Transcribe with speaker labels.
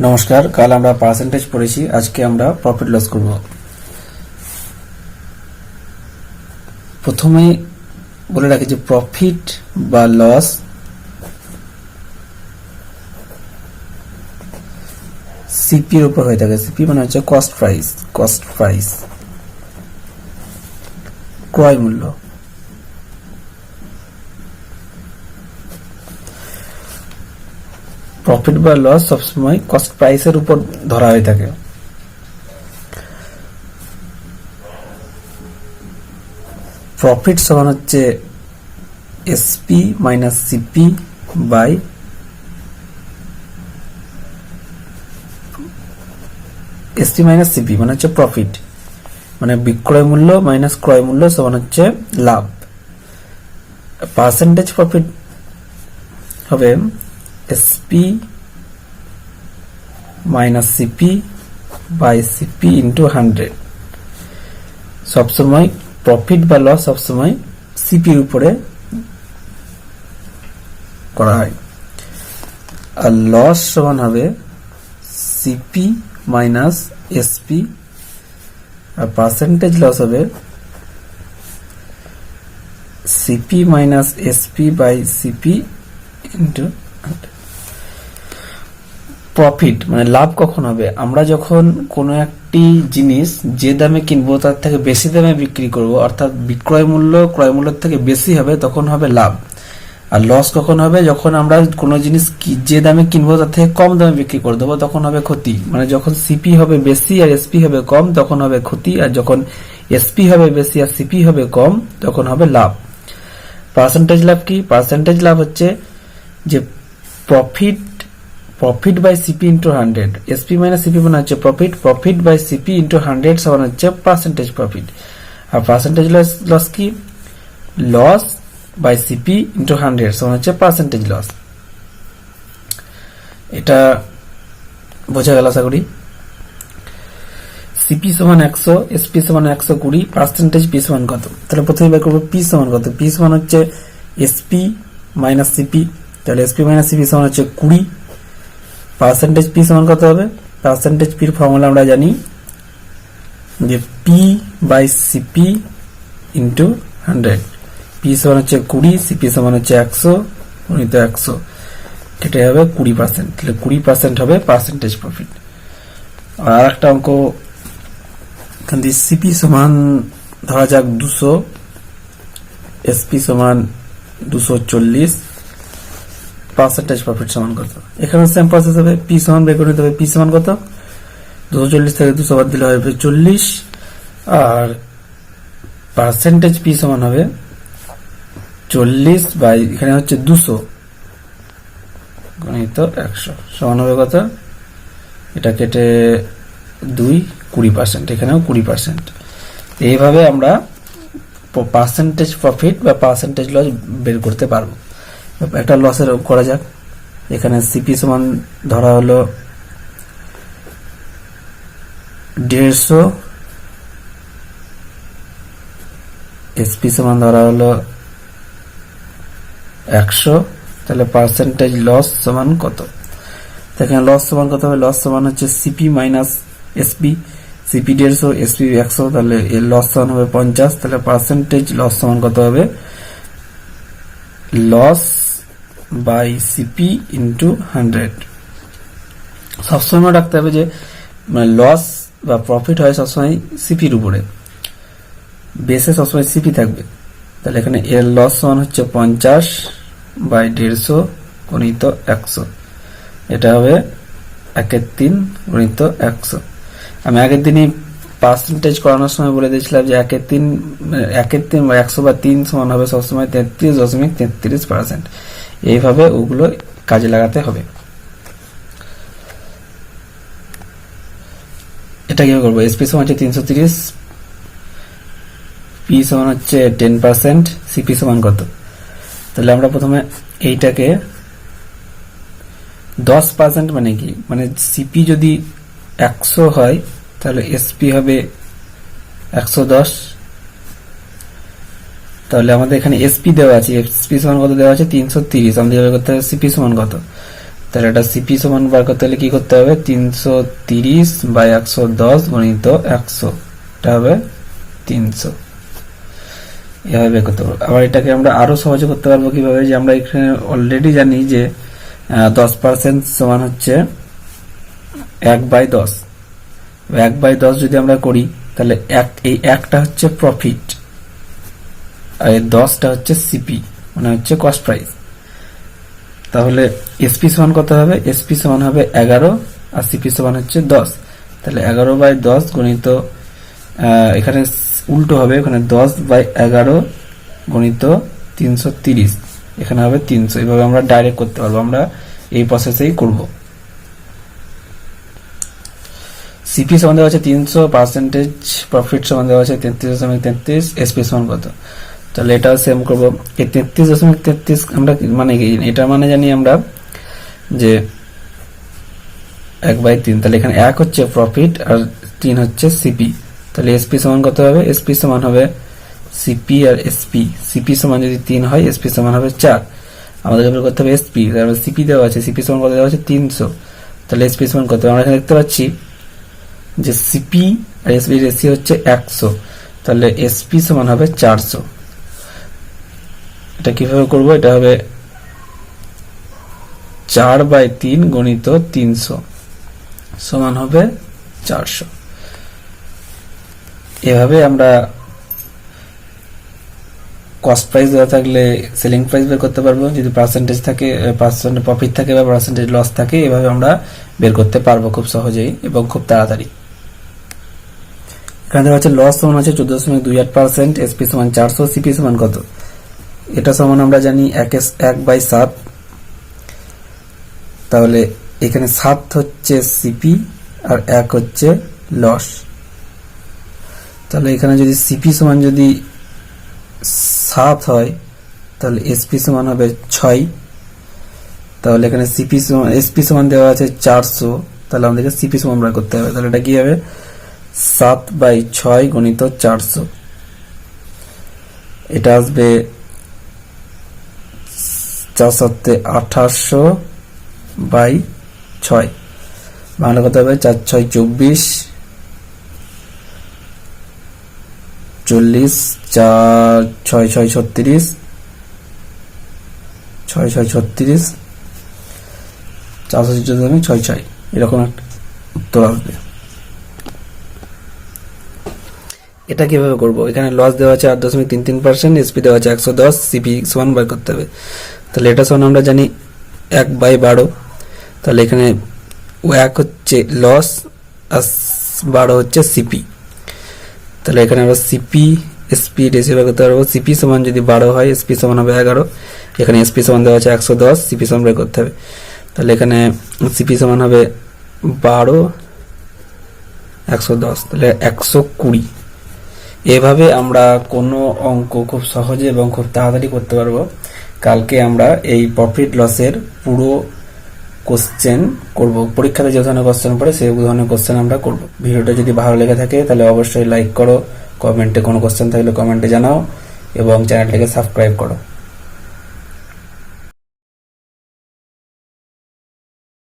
Speaker 1: নমস্কার, কাল আমরা পার্সেন্টেজ পড়েছি, আজকে আমরা প্রফিট লস করব। প্রথমে বলে রাখি যে প্রফিট বা লস সিপির উপর হয়ে থাকে। সিপি মানে হচ্ছে কস্ট প্রাইস, ক্রয় মূল্য। প্রফিট বা লস সবসময় কস্ট প্রাইসের উপর ধরা হয়ে থাকে। প্রফিট সমান হচ্ছে SP minus CP by SP minus CP মানে হচ্ছে প্রফিট, মানে বিক্রয় মূল্য মাইনাস ক্রয় মূল্য সমান হচ্ছে লাভ। পার্সেন্টেজ প্রফিট হবে SP minus CP by CP into 100। সবসময় প্রফিট বা লস সবসময় সিপির উপরে করা হয়, আর লস সমান হবে সিপি মাইনাস এসপি, আর পার্সেন্টেজ লস হবে CP minus SP by CP into 100। Profit মানে লাভ কখন হবে? আমরা যখন কোনো একটি জিনিস যে দামে কিনবো তার থেকে বেশি দামে বিক্রি করব, অর্থাৎ বিক্রয় মূল্য ক্রয় মূল্যের থেকে বেশি হবে, তখন হবে লাভ। আর লস কখন হবে? যখন আমরা কোনো জিনিস যে দামে কিনবো তার থেকে কম দামে বিক্রি করে দেবো, তখন হবে ক্ষতি। মানে যখন সিপি হবে বেশি আর এসপি হবে কম, তখন হবে ক্ষতি। আর যখন এসপি হবে বেশি আর সিপি হবে কম, তখন হবে লাভ। পার্সেন্টেজ লাভ কি? পার্সেন্টেজ লাভ হচ্ছে যে profit by CP into 100। SP minus CP মানে হচ্ছে প্রফিট বাই সিপি ইন্টু 100 সমান হচ্ছে পার্সেন্টেজ প্রফিট। আর পার্সেন্টেজ লস কি? লস বাই সিপি ইন্টু 100 সমান হচ্ছে পার্সেন্টেজ লস। এটা বোঝা গেল আশা করি। সিপি সমান 100, এসপি সমান 120, পার্সেন্টেজ পি সমান কত? তাহলে প্রথমে বের করবো পি সমান কত। পি সমান হচ্ছে এসপি মাইনাস সিপি, তাহলে এসপি মাইনাস সিপি সমান হচ্ছে 20। পার্সেন্টেজ পি সমান কত হবে? পার্সেন্টেজ পির ফর্মুলা আমরা জানি যে P by CP into 100। P সমান হচ্ছে 20, সিপি সমান হচ্ছে 100 গুণিত 100, এটাই হবে 20%। তাহলে 20% হবে পার্সেন্টেজ প্রফিট। আর একটা অঙ্ক এখান দিয়ে সিপি সমান ধরা যাক 200, এসপি সমান 240, পার্সেন্টেজ প্রফিট সমান কত? এখানে সেম প্রসেস হবে, পি সমান বের করে নিতে হবে। পি সমান কত? 240 থেকে 200 বাদ দিলে হবে 40, আর পার্সেন্টেজ পি সমান হবে 40 বাই এখানে হচ্ছে 200 গুণিত 100 সমান হবে কত? এটা কেটে 2, 20%, এখানেও 20%। এইভাবে আমরা পার্সেন্টেজ প্রফিট বা পার্সেন্টেজ লস বের করতে পারবো। একটা লসের করা যাক। এখানে সিপি সমান ধরা হলো 150, এসপি সমান ধরা হলো 100, তাহলে পার্সেন্টেজ লস সমান কত? এখানে লস সমান কত হবে? লস সমান হচ্ছে CP minus SP. CP 150, SP 100, তাহলে এর লস সমান হবে 50। তাহলে পার্সেন্টেজ লস সমান কত হবে? Loss by CP into 100। সবসময় রাখতে হবে যে লস বা প্রফিট হয় সবসময় সিপির উপরে, বেসে সবসময় সিপি থাকবে। তাহলে এখানে এর লস সমান হচ্ছে 50 বাই 150 গুণিত 100, এটা হবে 1/3 গুণিত 100। আমি আগের দিনই পার্সেন্টেজ করানোর সময় বলে দিয়েছিলাম যে 1/3 বা 100 বা 3 সমান হবে সবসময় 33.33%। এইভাবে ওগুলো কাজে লাগাতে হবে। এটা কিভাবে করবো? এসপি সমান হচ্ছে 330, পি সমান হচ্ছে 10%, সিপি সমান কত? তাহলে আমরা প্রথমে এইটাকে 10% মানে কি? মানে সিপি যদি 100 হয় তাহলে এসপি হবে 110। তাহলে আমাদের এখানে এসপি দেওয়া আছে, এসপি সমান কত দেওয়া আছে? 330। আমাদের বের করতে হবে সিপি সমান কত। তাহলে এটা সিপি সমান বার করতে হলে কি করতে হবে, 330/110 গুণিত 100, এটা হবে 300। এভাবে বের করতে পারবো। আবার এটাকে আমরা আরো সহজে করতে পারবো কিভাবে, যে আমরা এখানে অলরেডি জানি যে 10% সমান হচ্ছে 1/10। 1/10 যদি আমরা করি তাহলে এই একটা হচ্ছে প্রফিট আর এই 10টা হচ্ছে সিপি, মানে হচ্ছে কস্ট প্রাইস। তাহলে এসপি সমান কত হবে, এসপি সমান হবে 11 আর সিপি সমান হচ্ছে 10। তাহলে 11/10 গুণিত, এখানে উল্টো হবে, ওখানে 10/11 গুণিত 330, এখানে হবে 300। এইভাবে আমরা ডাইরেক্ট করতে পারবো, আমরা এই প্রসেসেই করব। সিপি সমান দেওয়া আছে 300, পার্সেন্টেজ প্রফিট সমান দেওয়া আছে 33.33, এসপি সমান কত, তাহলে এটাও সেম করব। এই 33.33 আমরা মানে এটা মানে জানি আমরা যে 1/3, তাহলে এখানে 1 হচ্ছে প্রফিট আর 3 হচ্ছে সিপি। তাহলে এসপি সমান কত হবে, এসপি সমান হবে সিপি আর এসপি। সিপি সমান যদি 3 হয়, এসপি সমান হবে 4। আমাদের বের করতে হবে এসপি, তাহলে সিপি দেওয়া আছে, সিপি সমান কত দেওয়া আছে 300, তাহলে এসপি সমান কত, আমরা এখানে দেখতে পাচ্ছি যে সিপি আর এসপি রেশিও হচ্ছে 100, তাহলে এসপি সমান হবে 400। এটা কিভাবে করব, এটা হবে 4/3 গুণিত 300 সমান হবে 400। এভাবে আমরা কস্ট প্রাইস দেওয়া থাকলে সেলিং প্রাইস বের করতে পারবো, যদি পার্সেন্টেজ থাকে, পার্সেন্টেজ প্রফিট থাকে বা পার্সেন্টেজ লস থাকে, এভাবে আমরা বের করতে পারবো খুব সহজেই এবং খুব তাড়াতাড়ি। এখানে হচ্ছে লস সমান আছে 14.28%, এসপি সমান 400, সিপি সমান কত, এটা সমান আমরা জানি 1/7। তাহলে এখানে 7 হচ্ছে সিপি আর 1 হচ্ছে লস। তাহলে এখানে যদি সিপি সমান যদি 7 হয়, তাহলে এসপি সমান হবে 6। তাহলে এখানে সিপি সমান, এসপি সমান দেওয়া আছে 400, তাহলে আমাদেরকে সিপি সমান বার করতে হবে। তাহলে এটা কি হবে, 7/6 গুণিত 400, এটা আসবে 4/2800/6, বাংলা কত হবে 4×6 = 24, 40, 4×6 = 36, 6×6 = 36, 414.66, এরকম একটা উত্তর আসবে। এটা কিভাবে করব, এখানে লস দেওয়া আছে 8.33%, এসপি দেওয়া আছে 110, সিপি সমান বার করতে হবে। তাহলে এটা সমান আমরা জানি 1/12, তাহলে এখানে 1 হচ্ছে লস আর 12 হচ্ছে সিপি। তাহলে এখানে আমরা সিপি এসপি রেশিও বার করতে পারবো। সিপি সমান যদি 12 হয়, এসপি সমান হবে 11, এখানে এসপি সমান দেওয়া আছে 110, সিপি সমান বার করতে হবে। তাহলে এখানে সিপি সমান হবে 12, 110, তাহলে 120। এভাবে আমরা কোনো অঙ্ক খুব সহজে এবং খুব তাড়াতাড়ি করতে পারবো। কালকে আমরা এই প্রফিট লসের পুরো কোশ্চেন করব, পরীক্ষাতে যে ধরনের কোশ্চেন পড়ে সেই ধরনের কোশ্চেন আমরা করব। ভিডিওটা যদি ভালো লেগে থাকে তাহলে অবশ্যই লাইক করো, কমেন্টে কোনো কোশ্চেন থাকলে কমেন্টে জানাও এবং চ্যানেলটাকে সাবস্ক্রাইব করো।